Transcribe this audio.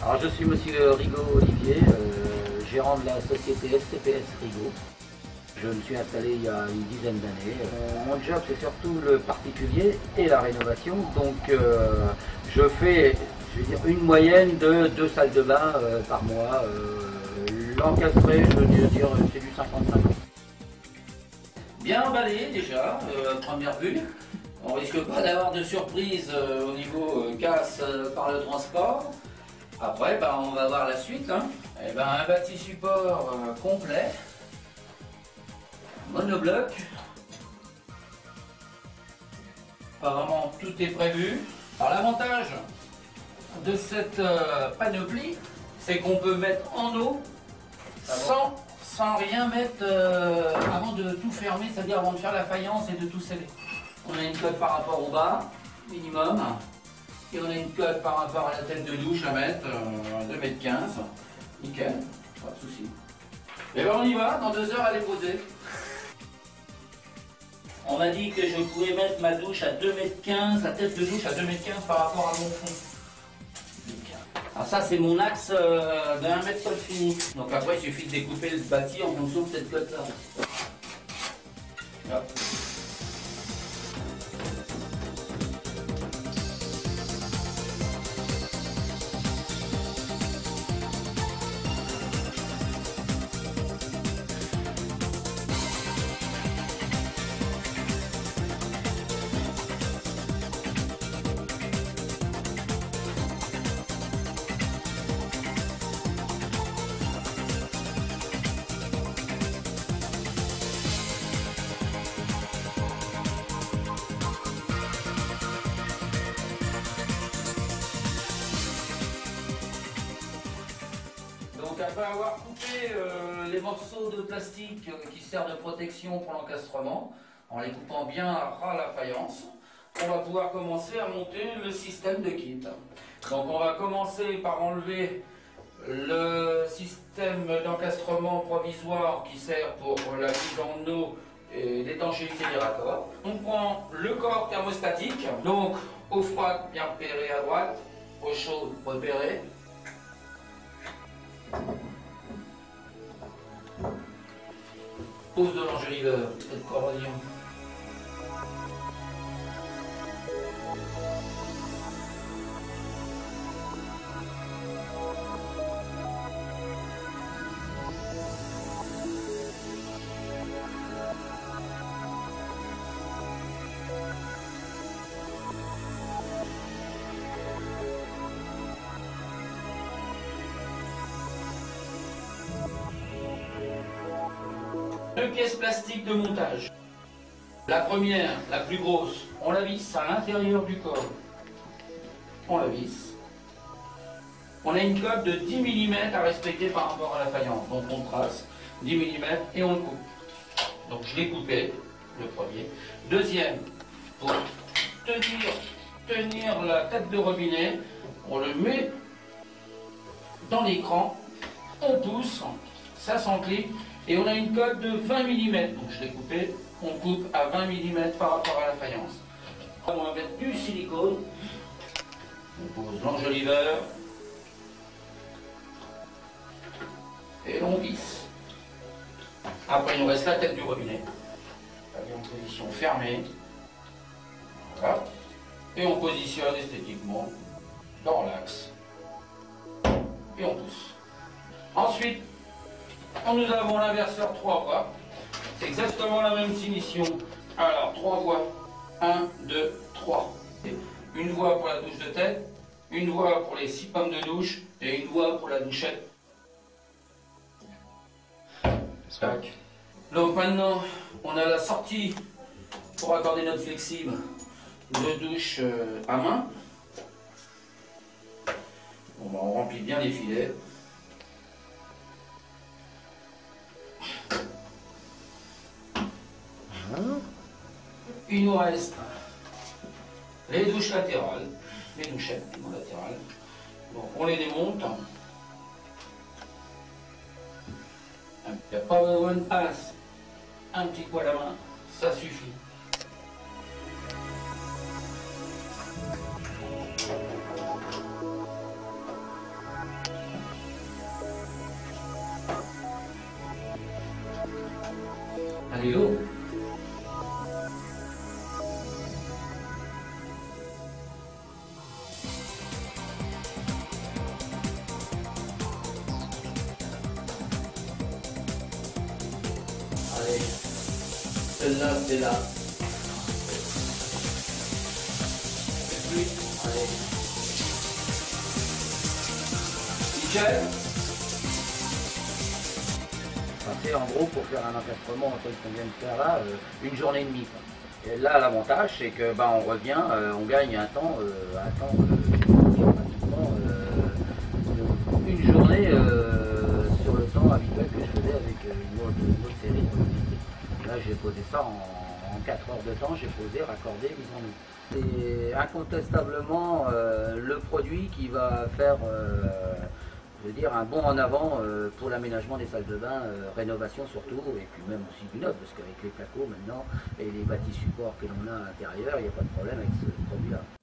Alors je suis monsieur Rigaud Olivier, gérant de la société SCPS Rigaud. Je me suis installé il y a une dizaine d'années. Mon job c'est surtout le particulier et la rénovation. Donc je fais, je vais dire, une moyenne de 2 salles de bain par mois. L'encastré, je veux dire, c'est du 55 ans. Bien emballé déjà, première vue. On risque pas d'avoir de surprise au niveau casse par le transport. Après, on va voir la suite. Hein. Un bâti support complet, monobloc. Apparemment, tout est prévu. Alors l'avantage de cette panoplie, c'est qu'on peut mettre en eau sans rien mettre avant de tout fermer, c'est-à-dire avant de faire la faïence et de tout sceller. On a une cote par rapport au bas, minimum. Et on a une cote par rapport à la tête de douche à mettre, 2,15 m. Nickel, pas de souci. Et on y va, dans 2 heures elle est posée. On m'a dit que je pouvais mettre ma douche à 2,15 m, la tête de douche à 2,15 m par rapport à mon fond. Alors ça c'est mon axe de 1 mètre sol fini. Donc après il suffit de découper le bâti en fonction de cette cote là. Donc après avoir coupé les morceaux de plastique qui servent de protection pour l'encastrement, en les coupant bien à ras la faïence, on va pouvoir commencer à monter le système de kit. Donc on va commencer par enlever le système d'encastrement provisoire qui sert pour la mise en eau et l'étanchéité des raccords. On prend le corps thermostatique, donc eau froide bien repérée à droite, eau chaude repérée. Pose de l'enjoliveur et de corrosion. Deux pièces plastiques de montage. La première, la plus grosse, on la visse à l'intérieur du corps. On la visse. On a une cote de 10 mm à respecter par rapport à la faïence. Donc on trace 10 mm et on le coupe. Donc je l'ai coupé, le premier. Deuxième, pour tenir la tête de robinet, on le met dans l'écran, on pousse, ça s'enclique. Et on a une cote de 20 mm, donc je l'ai coupé, on coupe à 20 mm par rapport à la faïence. On va mettre du silicone, on pose l'enjoliveur, et on visse. Après il nous reste la tête du robinet, elle est en position fermée, voilà. Et on positionne esthétiquement dans l'axe, et on pousse. Ensuite, nous avons l'inverseur 3 voies. C'est exactement la même finition. Alors, 3 voies. 1, 2, 3. Une voie pour la douche de tête, une voie pour les 6 pommes de douche et une voie pour la douchette. Tac. Donc maintenant, on a la sortie pour accorder notre flexible de douche à main. Bon, on remplit bien les filets. Il nous reste les douches latérales, les douchettes latérales. Donc on les démonte. Il n'y a pas besoin de passe. Un petit coup à la main, ça suffit. Celle-là, c'est là. Allez. Nickel. Enfin, c'est en gros pour faire un encastrement tel qu'on vient de faire là, une journée et demie. Quoi. Et là, l'avantage, c'est que on revient, on gagne un temps pratiquement une journée sur le temps habituel que je faisais avec une autre série de mobilité. Là, j'ai posé ça en 4 heures de temps, j'ai posé, raccordé, mis en œuvre. C'est incontestablement le produit qui va faire je veux dire, un bond en avant pour l'aménagement des salles de bain, rénovation surtout, et puis même aussi du neuf, parce qu'avec les placos maintenant et les bâtis supports que l'on a à l'intérieur, il n'y a pas de problème avec ce produit-là.